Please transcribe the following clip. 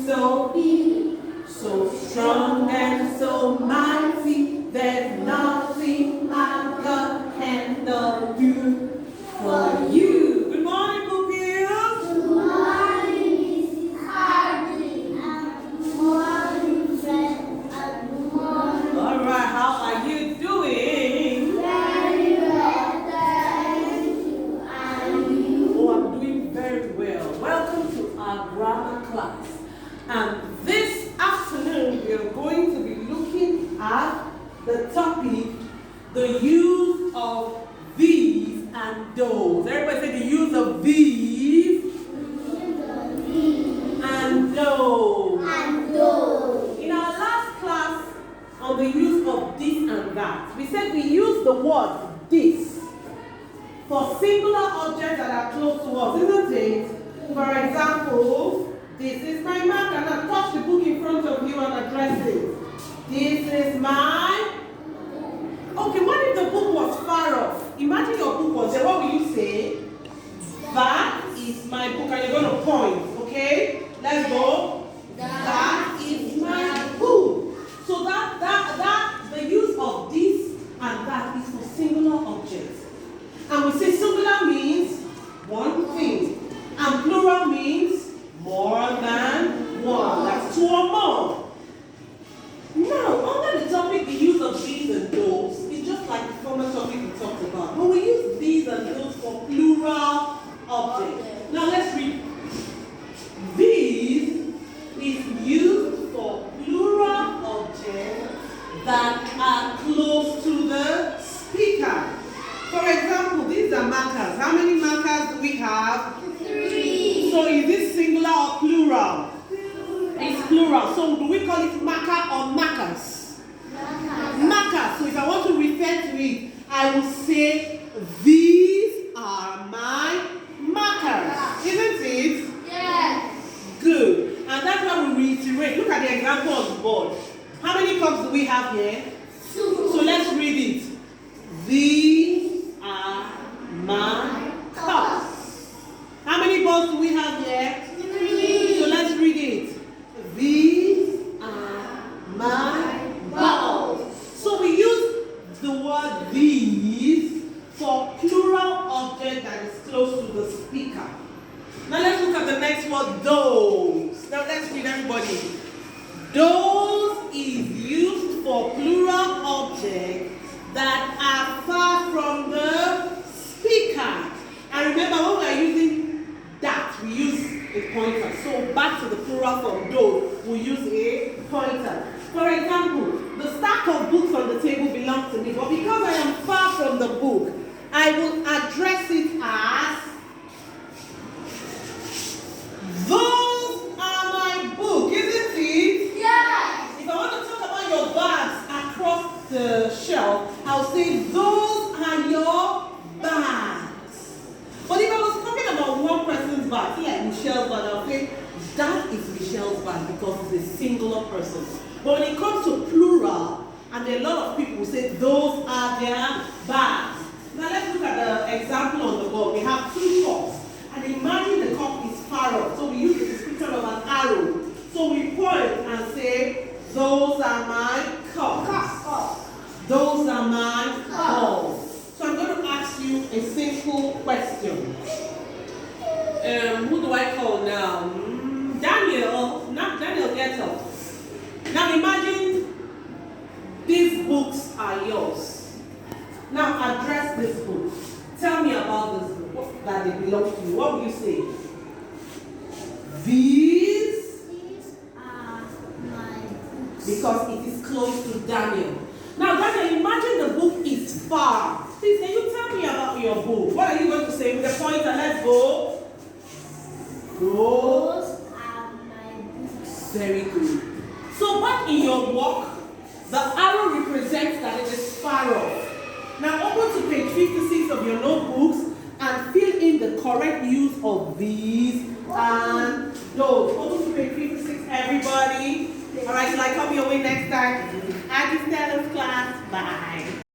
so big, so strong and so mighty. There's nothing I can handle you for you. Good morning, pupils. Good morning, Mrs. Hardy. Good morning, friend. Good morning. All right, how are you doing? Very well, thank you. And you? Oh, I'm doing very well. Welcome to our grammar class. And this afternoon, we are going to be looking at the topic, the use of these and those. Everybody say the use of these and those. And those. In our last class on the use of this and that, we said we use the word this for singular objects that are close to us, isn't it? For example, this is my marker. Now touch the book in front of you and address it. This is my... Okay, what if the book was far off? Imagine your book was there. What will you say? That is my book, and you're going to point, okay? Let's go. That is my book. So the use of this and that is for singular objects. And we say singular means one thing, and plural means more than one. That's two or more. Now, under the topic, the use of these and those, it's just like the former topic we talked about. But we use these and those for plural objects. Now, let's read. These is used for plural objects that are close to the speaker. For example, these are markers. How many markers do we have? 3. So is this singular or plural? It's plural. So do we call it marker or markers? Markers. So if I want to refer to it, I will say these are my markers. Isn't it? Yes. Good. And that's why we reiterate. Look at the example on the board. How many cups do we have here? 2. So let's read it. These are my cups. How many balls do we have here? 3. So let's read it. These are my balls. So we use the word these for plural object that is close to the speaker. Now let's look at the next word, those. Now let's read everybody. Those is used for plural objects that are far from the speaker. And remember, when we are using that, we use a pointer. So back to the plural form, those, we use a pointer. For example, the stack of books on the table belongs to me, but because I am far from the book, I will address it as those are my book, isn't it? Yes. If I want to talk about your bags across the shelf, I'll say those are your bags. But if I was talking about one person's bag, like Michelle's bag, I'll say that is Michelle's bag because it's a singular person. But when it comes to plural, and a lot of people will say those are their bags. Now let's look at the example on the board. We have 2 cups. And imagine the cup is far off. So we use the description of an arrow. So we point and say, those are my cups. Those are my balls. So I'm going to ask you a simple question. Who do I call now? Daniel. Not Daniel, get up. Now imagine these books are yours. Now address this book. Tell me about this book that they belong to you. What will you say? These are my books. Because it is close to Daniel. Now Daniel, imagine the book is far. Please, can you tell me about your book? What are you going to say with the pointer? Let's go. Go. Those are my books. Very good. So back in your work, the arrow represents that it is far off. Now open to page 56 of your notebooks and fill in the correct use of these and those. Open to page 56, everybody. All right, till I come your way next time. Aggie Stellar's class. Bye.